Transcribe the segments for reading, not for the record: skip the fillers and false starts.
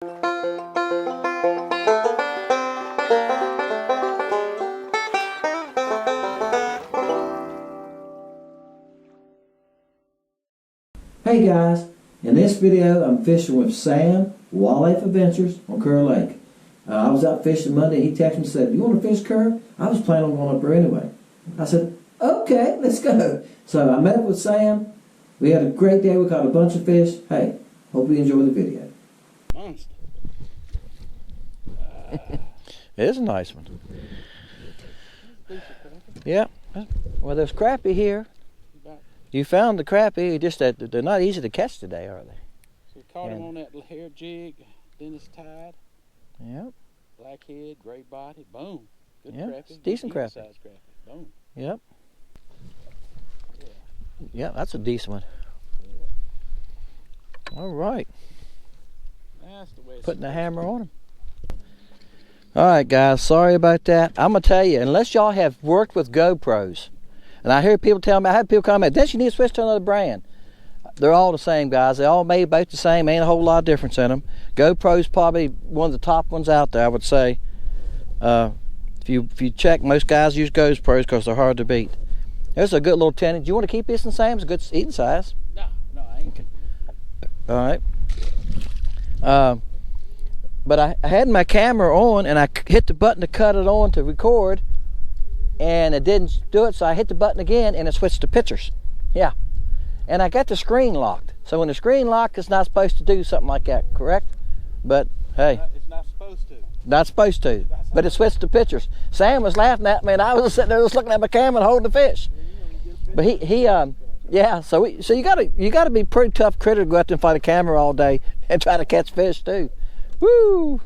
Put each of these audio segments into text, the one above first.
Hey guys, in this video I'm fishing with Sam, Wildlife Adventures on Kerr Lake. I was out fishing Monday. He texted me and said, "You want to fish Kerr?" I was planning on going up there anyway. I said, "Okay, let's go." So I met up with Sam. We had a great day. We caught a bunch of fish. Hey, hope you enjoy the video. Monster. It is a nice one. Yeah. Well, there's crappie here. You found the crappie, just that they're not easy to catch today, are they? So we caught him on that hair jig, Dennis tied. Yep. Blackhead, gray body, boom. Good Yep. crappie. Decent crappie. Size crappie. Boom. Yep. Yeah. Yeah, that's a decent one. Yeah. All right. That's the way it's Putting the hammer on him. All right, guys, sorry about that. I'm going to tell you, unless y'all have worked with GoPros, and I hear people tell me, I had people comment, "Then you need to switch to another brand." They're all the same, guys. They all made about the same. Ain't a whole lot of difference in them. GoPro's probably one of the top ones out there, I would say. If you check, most guys use GoPros because they're hard to beat. There's a good little 10. Do you want to keep this in the same? It's a good eating size. No, I ain't. Okay. All right. But I had my camera on, and I hit the button to cut it on to record, and it didn't do it, so I hit the button again, and it switched to pictures. Yeah. And I got the screen locked. So when the screen locked, it's not supposed to do something like that, correct? But, hey. It's not supposed to. Not supposed to. But it switched to pictures. Sam was laughing at me, and I was sitting there just looking at my camera and holding the fish. But yeah, so you gotta be pretty tough critter to go out there and fight a camera all day and try to catch fish too. Woo!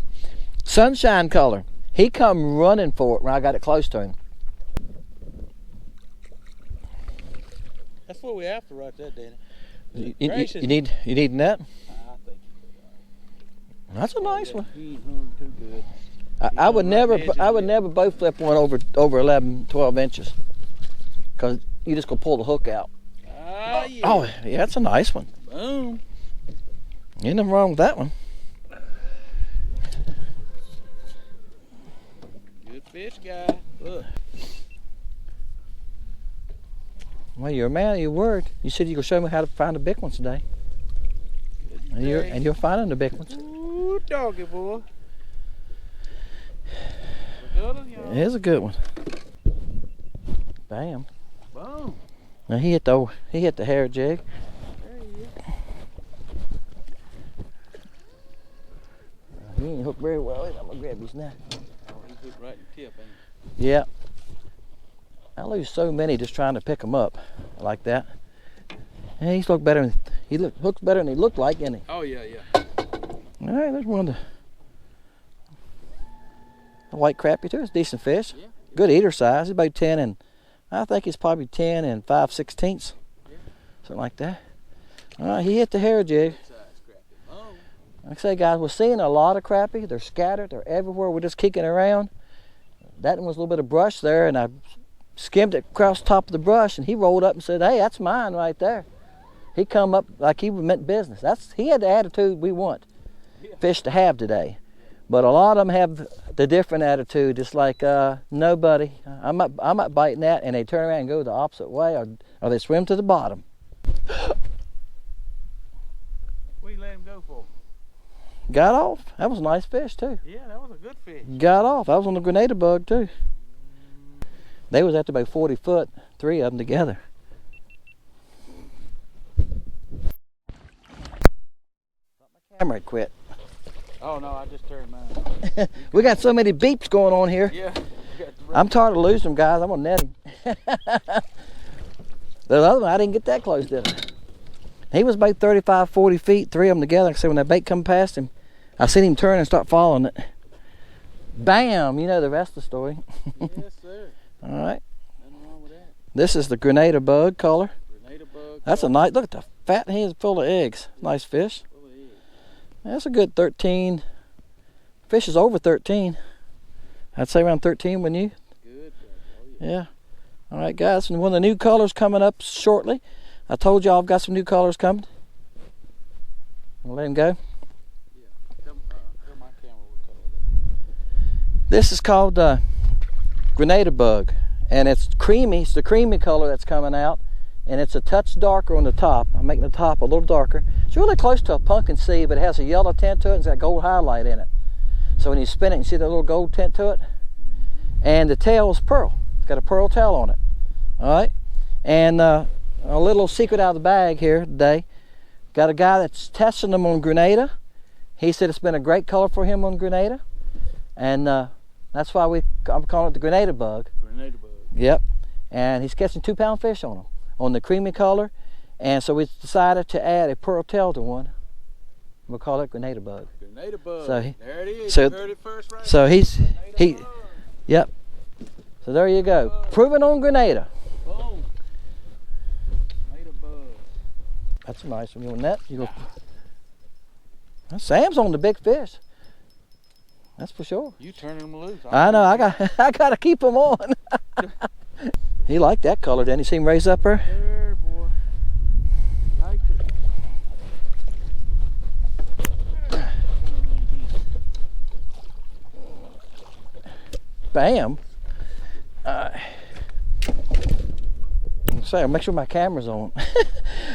Sunshine color. He come running for it when I got it close to him. That's what we after right there, Danny. You need net? I think That's a nice one. he ain't hung too good. I would never bow flip one over 11, 12 inches, because you just gonna pull the hook out. Ah, yeah. Oh yeah, that's a nice one. Boom. Ain't nothing wrong with that one. Good fish, guy. Look. Well, you're a man of your word. You said you could show me how to find the big ones today. And you're finding the big ones. Ooh, doggy boy. A good one, y'all. It is a good one. Bam. Boom. Now he hit the hair jig. There he is. He ain't hooked very well. I'm gonna grab his net. Oh, he's hooked right in the tip, ain't he? Yeah. I lose so many just trying to pick them up like that. Yeah, he's looked better. Looks better than he looked like, isn't he? Oh yeah. All right, there's one. A white crappie too. It's a decent fish. Yeah. Good eater size. He's about 10 and I think he's probably 10 and 5/16, something like that. All right, he hit the hair jig. Like I say, guys, we're seeing a lot of crappie. They're scattered. They're everywhere. We're just kicking around. That one was a little bit of brush there, and I skimmed it across the top of the brush, and he rolled up and said, "Hey, that's mine right there." He come up like he meant business. He had the attitude we want fish to have today. But a lot of them have the different attitude. It's like, nobody, I'm not biting that, and they turn around and go the opposite way, or they swim to the bottom. What you let him go for? Got off. That was a nice fish too. Yeah, that was a good fish. Got off. That was on the Grenada bug too. They was at about 40 foot, 3 of them together. My camera had quit. Oh no, I just turned mine. We got so many beeps going on here. Yeah. I'm tired of losing them, guys. I'm gonna net him. The other one, I didn't get that close, did I? He was about 35, 40 feet, 3 of them together. Like I said, when that bait come past him, I seen him turn and start following it. Bam! You know the rest of the story. Yes, sir. All right. Nothing wrong with that. This is the Grenada bug color. Grenada bug. That's a nice, look at the fat hands full of eggs. Nice fish. Full of eggs. That's a good 13. Fish is over 13. I'd say around 13, wouldn't you? Good. Oh, yeah. Yeah. All right, guys. And one of the new colors coming up shortly. I told y'all I've got some new colors coming. I'll let him go. Yeah. This is called Grenada bug, and it's creamy. It's the creamy color that's coming out, and it's a touch darker on the top. I'm making the top a little darker. It's really close to a pumpkin seed, but it has a yellow tint to it, and it's got gold highlight in it. So when you spin it, you see that little gold tint to it? And the tail is pearl. It's got a pearl tail on it. All right? And a little secret out of the bag here today. Got a guy that's testing them on Grenada. He said it's been a great color for him on Grenada. And that's why I'm calling it the Grenada bug. Grenada bug. Yep. And he's catching 2-pound fish on them, on the creamy color. And so we decided to add a pearl tail to one. We'll call it Grenada bug. Grenada bug. So there it is. So, you heard it first right so he. Yep. So there you go. Proven on Grenada. Boom. Grenada bug. That's a nice one. You want that? You go. Well, Sam's on the big fish. That's for sure. You turning them loose. I know. I got to keep them on. He liked that color, didn't he? See him raise up her? There, boy. Like it. Bam. Say, make sure my camera's on.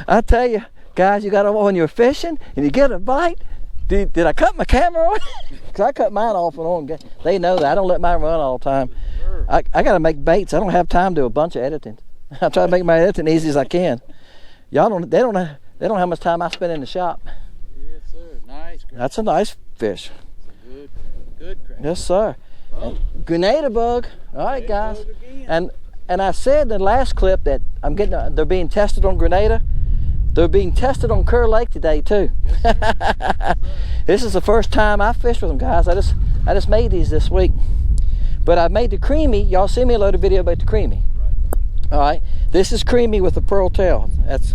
I tell you, guys, you got them on, you're fishing, and you get a bite. Did I cut my camera on? Because I cut mine off and on. They know that. I don't let mine run all the time. I got to make baits. I don't have time to do a bunch of editing. I try to make my editing easy as I can. Y'all don't. They don't know how much time I spend in the shop. Yes, sir. Nice. Great. That's a nice fish. Good crap. Yes, sir. Grenada bug. All right, guys. And I said in the last clip that they're being tested on Grenada. They're being tested on Kerr Lake today too. Yes, this is the first time I fished with them, guys. I just made these this week. But I made the creamy. Y'all see me load a video about the creamy. Right. All right. This is creamy with a pearl tail. That's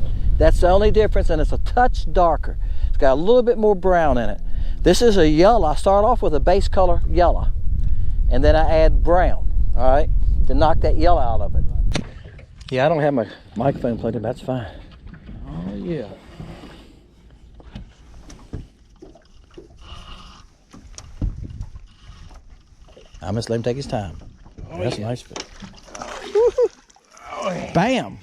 the only difference, and it's a touch darker. It's got a little bit more brown in it. This is a yellow. I start off with a base color yellow, and then I add brown. All right, to knock that yellow out of it. Yeah, I don't have my microphone plugged in. That's fine. Oh yeah. I'm just let him take his time. Oh, that's yeah. a nice fish. Oh, yeah. Bam!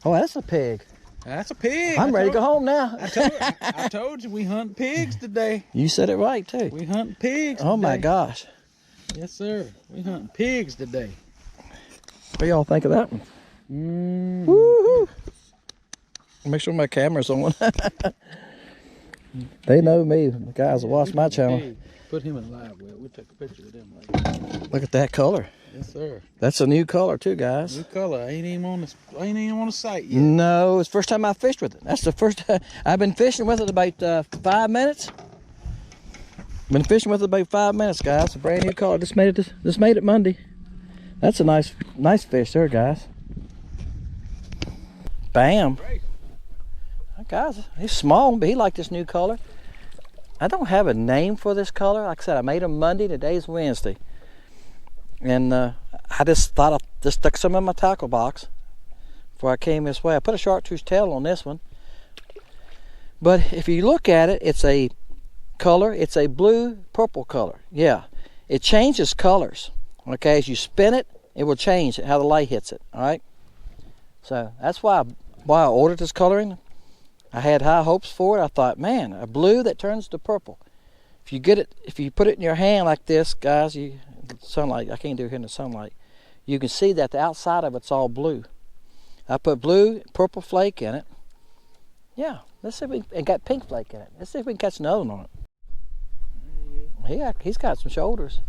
Oh, that's a pig. That's a pig. I'm ready to go home now. I told you we hunt pigs today. You said it right too. We hunt pigs. Oh my today. gosh! Yes, sir. We hunting pigs today. What do y'all think of that one? Woohoo! Make sure my camera's on. They know me. The guys that watch my channel. Put him in live well. We'll take a picture of them later. Look at that color. Yes, sir. That's a new color too, guys. New color. Ain't even on the site yet. No, it's the first time I fished with it. That's the first time. I've been fishing with it about 5 minutes. Been fishing with it about 5 minutes, guys. A brand new color. Just made it Monday. That's a nice fish there, guys. Bam. Great. Guys, he's small, but he liked this new color. I don't have a name for this color. Like I said, I made them Monday. Today's Wednesday. And I just thought I just stuck some in my tackle box before I came this way. I put a chartreuse tail on this one. But if you look at it, it's a color. It's a blue purple color. Yeah, it changes colors. Okay, as you spin it, it will change how the light hits it. All right. So that's why I ordered this coloring. I had high hopes for it. I thought, man, a blue that turns to purple. If you put it in your hand like this, guys, sunlight, I can't do it here in the sunlight. You can see that the outside of it's all blue. I put blue, purple flake in it. Yeah, let's see if it got pink flake in it. Let's see if we can catch another one on it. He's got some shoulders.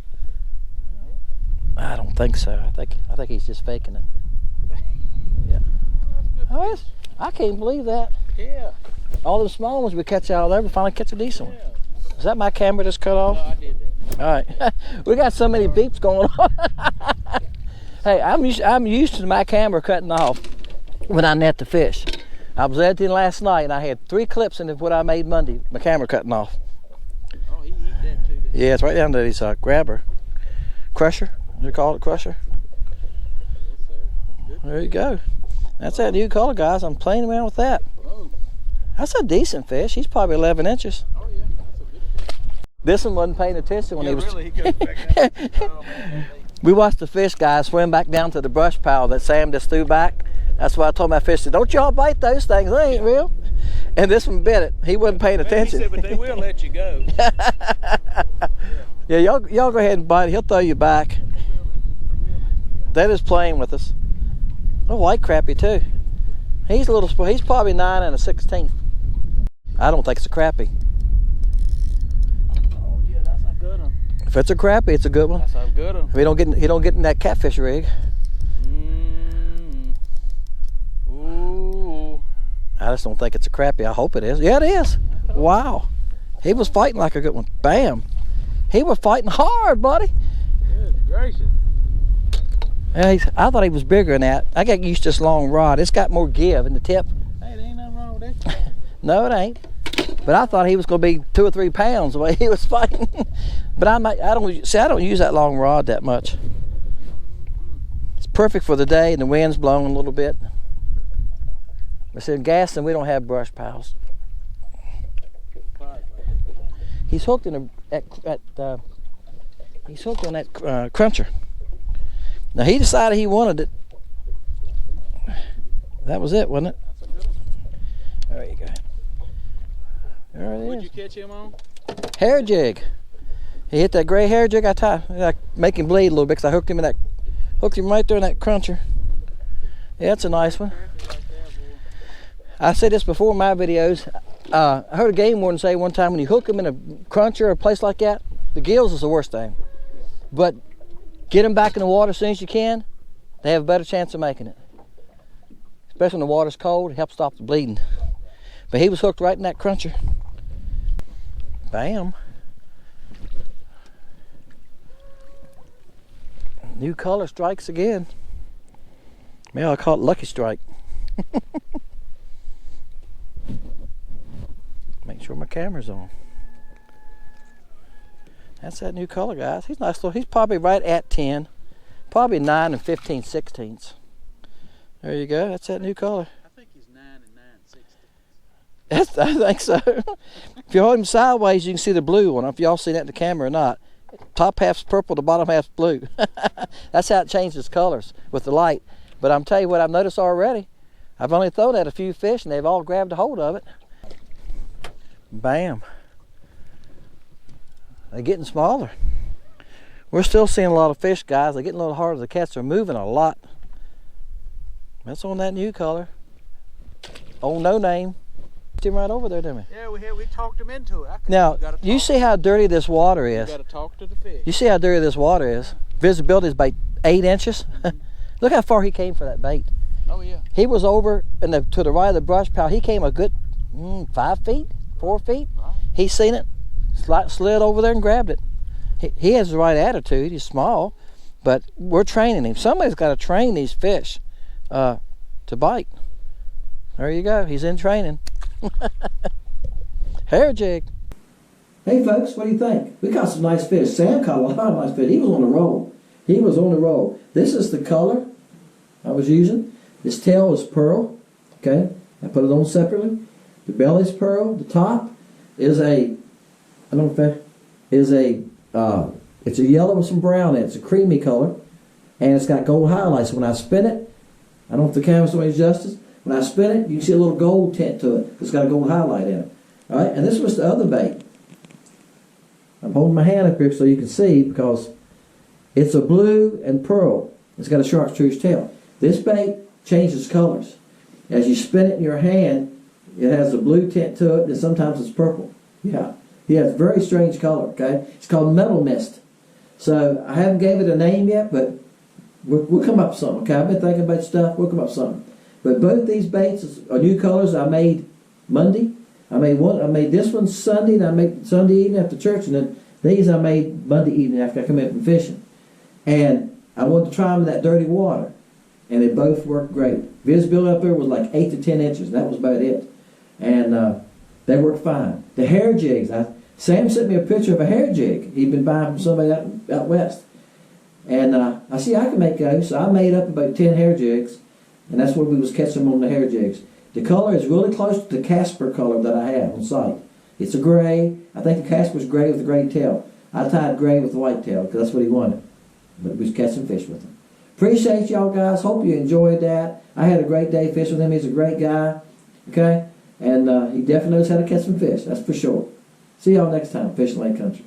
I don't think so. I think he's just faking it. Yeah. Oh, I can't believe that. Yeah. All the small ones we catch out of there, we finally catch a decent one. Is that my camera just cut off? No, I did that. All right. We got so many beeps going on. Hey, I'm used to my camera cutting off when I net the fish. I was editing last night and I had 3 clips into what I made Monday. My camera cutting off. Oh, he eat that too. Yeah, it's right down to these grabber. Crusher. You call it crusher? Yes, sir. Good. There you go. That's that new color, guys. I'm playing around with that. Whoa. That's a decent fish. He's probably 11 inches. Oh yeah, that's a good fish. This one wasn't paying attention when Yeah, he was. really, he goes back down. Oh, man. We watched the fish guy swim back down to the brush pile that Sam just threw back. That's why I told my fish, don't y'all bite those things, they ain't real. And this one bit it. He wasn't paying attention. He said, but they will let you go. Yeah, y'all go ahead and bite it. He'll throw you back. They're just playing with us. A white crappie too. He's a little. He's probably 9 1/16. I don't think it's a crappie. Oh yeah, that's a good one. If it's a crappie, it's a good one. That's a good one. If he don't get in that catfish rig. Ooh. I just don't think it's a crappie. I hope it is. Yeah, it is. Wow. He was fighting like a good one. Bam. He was fighting hard, buddy. Good gracious. Yeah, I thought he was bigger than that. I got used to this long rod. It's got more give in the tip. Hey, there ain't nothing wrong with that. No, it ain't. But I thought he was going to be 2 or 3 pounds the way he was fighting. But I don't use that long rod that much. It's perfect for the day, and the wind's blowing a little bit. But see, in Gaston, we don't have brush piles. He's hooked in he's hooked on that cruncher. Now he decided he wanted it. That was it, wasn't it? There you go. There it is. What'd you catch him on? Hair jig. He hit that gray hair jig. I make him bleed a little bit because I hooked him right there in that cruncher. Yeah, that's a nice one. I said this before in my videos. I heard a game warden say one time when you hook them in a cruncher or a place like that, the gills is the worst thing. But get them back in the water as soon as you can, they have a better chance of making it. Especially when the water's cold, it helps stop the bleeding. But he was hooked right in that cruncher. Bam. New color strikes again. Maybe I'll call it Lucky Strike. Make sure my camera's on. That's that new color, guys. He's nice little. He's probably right at 10. Probably 9 15/16. There you go. That's that new color. I think he's 9 9/16. I think so. If you hold him sideways, you can see the blue one. I don't know if y'all seen that in the camera or not. Top half's purple, the bottom half's blue. That's how it changes colors with the light. But I'm telling you what I've noticed already. I've only thrown at a few fish and they've all grabbed a hold of it. Bam. They're getting smaller. We're still seeing a lot of fish, guys. They're getting a little harder. The cats are moving a lot. That's on that new color. Oh, no name. Him right over there, didn't we? Yeah, we talked him into it. Now, you see how dirty this water is. You got to talk to the fish. You see how dirty this water is. Visibility is about 8 inches. Look how far he came for that bait. Oh yeah. He was over to the right of the brush pile. He came a good 5 feet, 4 feet. Right. He seen it, slid over there and grabbed it. He has the right attitude. He's small, but we're training him. Somebody's got to train these fish to bite. There you go. He's in training. Hair jig. Hey folks, what do you think? We caught some nice fish. Sam caught a lot of nice fish. He was on the roll. He was on the roll. This is the color I was using. His tail is pearl. Okay, I put it on separately. The belly's pearl. The top is it's a yellow with some brown in it. It's a creamy color, and it's got gold highlights. When I spin it, I don't know if the camera's doing justice. When I spin it, you can see a little gold tint to it. It's got a gold highlight in it. All right, and this was the other bait. I'm holding my hand up here so you can see because it's a blue and pearl. It's got a chartreuse tail. This bait changes colors. As you spin it in your hand, it has a blue tint to it, and sometimes it's purple. Yeah, he has a very strange color. Okay, it's called metal mist. So I haven't gave it a name yet, but we'll come up with something. Okay, I've been thinking about stuff. We'll come up with something. But both these baits are new colors. I made Monday. I made this one Sunday, and I made Sunday evening after church, and then these I made Monday evening after I come in from fishing. And I wanted to try them in that dirty water, and they both worked great. Visibility up there was like 8 to 10 inches. That was about it, and they worked fine. The hair jigs. Sam sent me a picture of a hair jig he'd been buying from somebody out west, and I see I can make those. So I made up about 10 hair jigs, and that's what we was catching them on the hair jigs. The color is really close to the Casper color that I have on site. It's a gray. I think the cast was gray with a gray tail. I tied gray with a white tail because that's what he wanted. But we was catching fish with him. Appreciate y'all guys. Hope you enjoyed that. I had a great day fishing with him. He's a great guy. Okay? And he definitely knows how to catch some fish. That's for sure. See y'all next time. Fishing Lake Country.